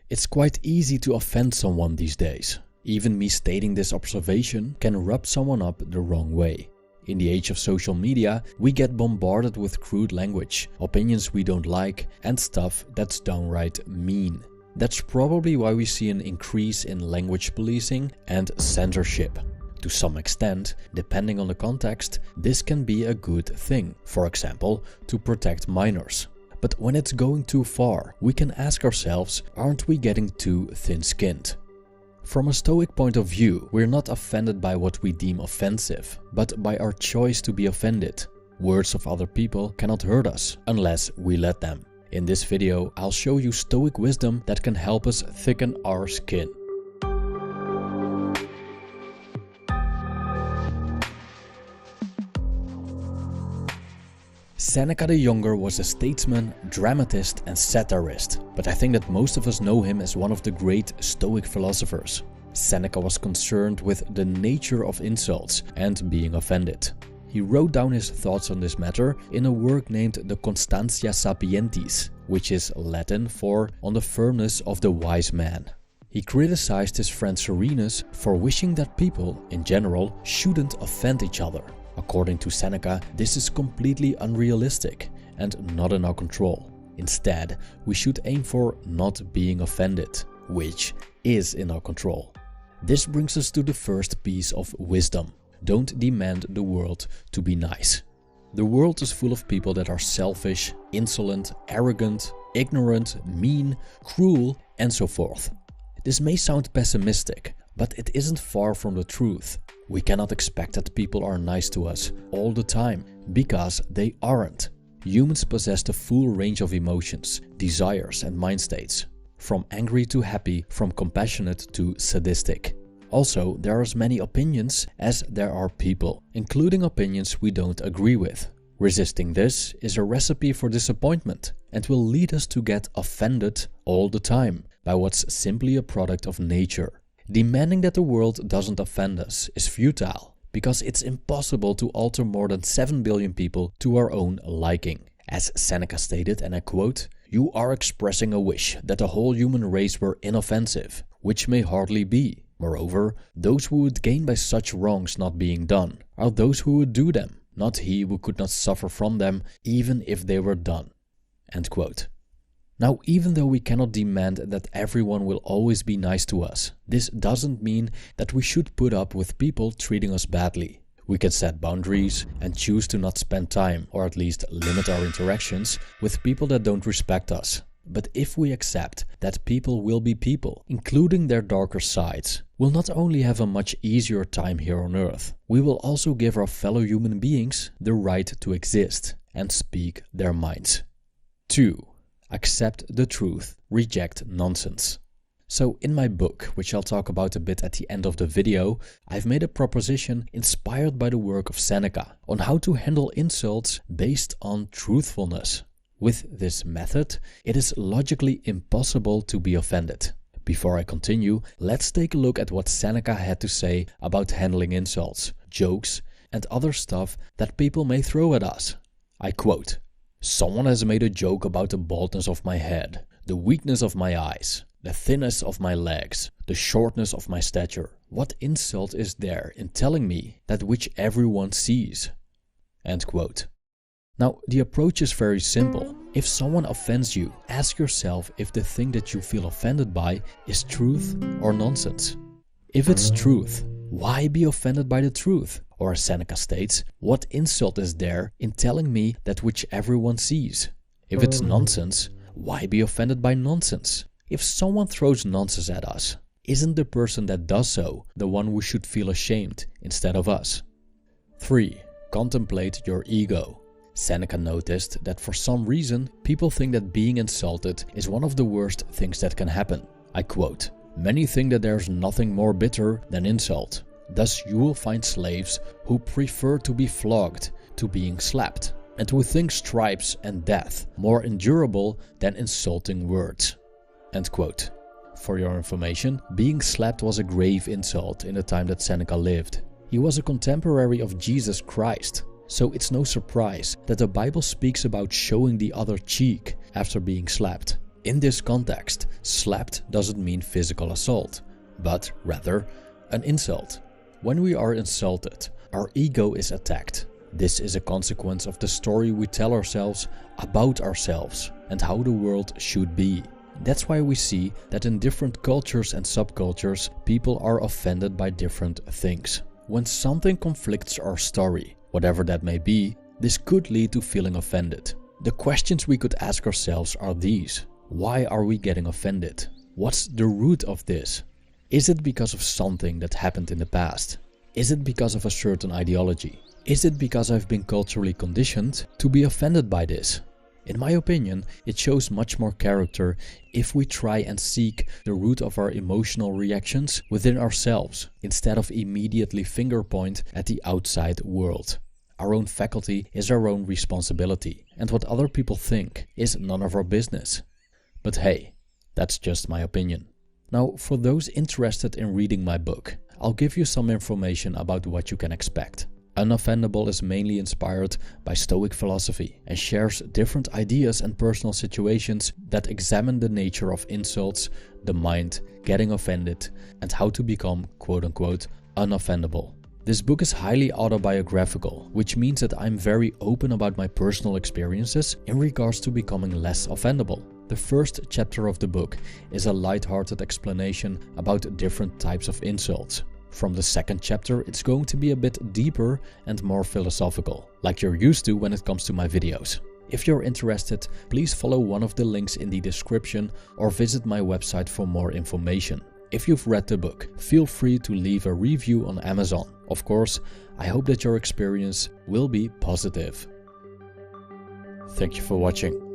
It's quite easy to offend someone these days. Even me stating this observation can rub someone up the wrong way. In the age of social media, we get bombarded with crude language, opinions we don't like, and stuff that's downright mean. That's probably why we see an increase in language policing and censorship. To some extent, depending on the context, this can be a good thing, for example, to protect minors. But when it's going too far, we can ask ourselves, aren't we getting too thin-skinned? From a Stoic point of view, we're not offended by what we deem offensive, but by our choice to be offended. Words of other people cannot hurt us, unless we let them. In this video, I'll show you Stoic wisdom that can help us thicken our skin. Seneca the Younger was a statesman, dramatist and satirist, but I think that most of us know him as one of the great Stoic philosophers. Seneca was concerned with the nature of insults and being offended. He wrote down his thoughts on this matter in a work named the Constantia Sapientis, which is Latin for "on the firmness of the wise man." He criticized his friend Serenus for wishing that people, in general, shouldn't offend each other. According to Seneca, this is completely unrealistic and not in our control. Instead, we should aim for not being offended, which is in our control. This brings us to the first piece of wisdom. Don't demand the world to be nice. The world is full of people that are selfish, insolent, arrogant, ignorant, mean, cruel, and so forth. This may sound pessimistic, but it isn't far from the truth. We cannot expect that people are nice to us all the time, because they aren't. Humans possess the full range of emotions, desires and mind states. From angry to happy, from compassionate to sadistic. Also, there are as many opinions as there are people, including opinions we don't agree with. Resisting this is a recipe for disappointment and will lead us to get offended all the time by what's simply a product of nature. Demanding that the world doesn't offend us is futile, because it's impossible to alter more than 7 billion people to our own liking. As Seneca stated, and I quote, "You are expressing a wish that the whole human race were inoffensive, which may hardly be. Moreover, those who would gain by such wrongs not being done are those who would do them, not he who could not suffer from them even if they were done." End quote. Now, even though we cannot demand that everyone will always be nice to us, this doesn't mean that we should put up with people treating us badly. We can set boundaries and choose to not spend time, or at least limit our interactions, with people that don't respect us. But if we accept that people will be people, including their darker sides, we'll not only have a much easier time here on Earth, we will also give our fellow human beings the right to exist and speak their minds. 2. Accept the truth, reject nonsense. So in my book, which I'll talk about a bit at the end of the video, I've made a proposition inspired by the work of Seneca on how to handle insults based on truthfulness. With this method, it is logically impossible to be offended. Before I continue, let's take a look at what Seneca had to say about handling insults, jokes, and other stuff that people may throw at us. I quote, "Someone has made a joke about the baldness of my head, the weakness of my eyes, the thinness of my legs, the shortness of my stature. What insult is there in telling me that which everyone sees?" End quote. Now, the approach is very simple. If someone offends you, ask yourself if the thing that you feel offended by is truth or nonsense. If it's truth, why be offended by the truth? Or as Seneca states, what insult is there in telling me that which everyone sees? If it's nonsense, why be offended by nonsense? If someone throws nonsense at us, isn't the person that does so the one who should feel ashamed instead of us? 3. Contemplate your ego. Seneca noticed that for some reason, people think that being insulted is one of the worst things that can happen. I quote, "Many think that there's nothing more bitter than insult. Thus you will find slaves who prefer to be flogged to being slapped, and who think stripes and death more endurable than insulting words." End quote. For your information, being slapped was a grave insult in the time that Seneca lived. He was a contemporary of Jesus Christ, so it's no surprise that the Bible speaks about showing the other cheek after being slapped. In this context, slapped doesn't mean physical assault, but rather an insult. When we are insulted, our ego is attacked. This is a consequence of the story we tell ourselves about ourselves and how the world should be. That's why we see that in different cultures and subcultures, people are offended by different things. When something conflicts our story, whatever that may be, this could lead to feeling offended. The questions we could ask ourselves are these. Why are we getting offended? What's the root of this? Is it because of something that happened in the past? Is it because of a certain ideology? Is it because I've been culturally conditioned to be offended by this? In my opinion, it shows much more character if we try and seek the root of our emotional reactions within ourselves, instead of immediately finger point at the outside world. Our own faculty is our own responsibility, and what other people think is none of our business. But hey, that's just my opinion. Now, for those interested in reading my book, I'll give you some information about what you can expect. Unoffendable is mainly inspired by Stoic philosophy and shares different ideas and personal situations that examine the nature of insults, the mind, getting offended, and how to become quote-unquote unoffendable. This book is highly autobiographical, which means that I'm very open about my personal experiences in regards to becoming less offendable. The first chapter of the book is a light-hearted explanation about different types of insults. From the second chapter, it's going to be a bit deeper and more philosophical, like you're used to when it comes to my videos. If you're interested, please follow one of the links in the description or visit my website for more information. If you've read the book, feel free to leave a review on Amazon. Of course, I hope that your experience will be positive. Thank you for watching.